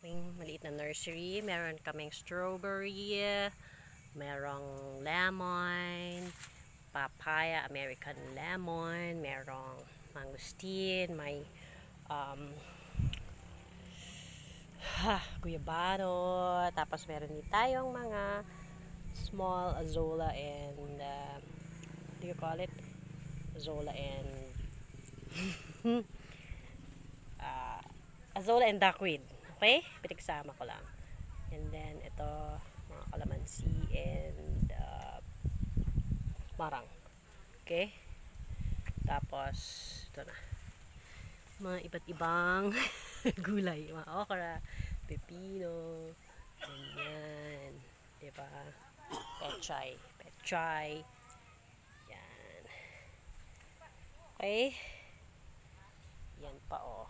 aming maliit na nursery. Meron kaming strawberry, merong lemon, papaya, American lemon, merong mangosteen, may guyabano, tapos meron din tayong mga small azolla and what do you call it? Azolla and azolla and duckweed. Okay? Pinagsama ko lang. And then ito mga kalamansi and marang. Okay? Tapos ito na. Mga iba't ibang gulay, mga okra, pepino, ganyan, diba? Pechay, yan. Okay? Yan pa, oh.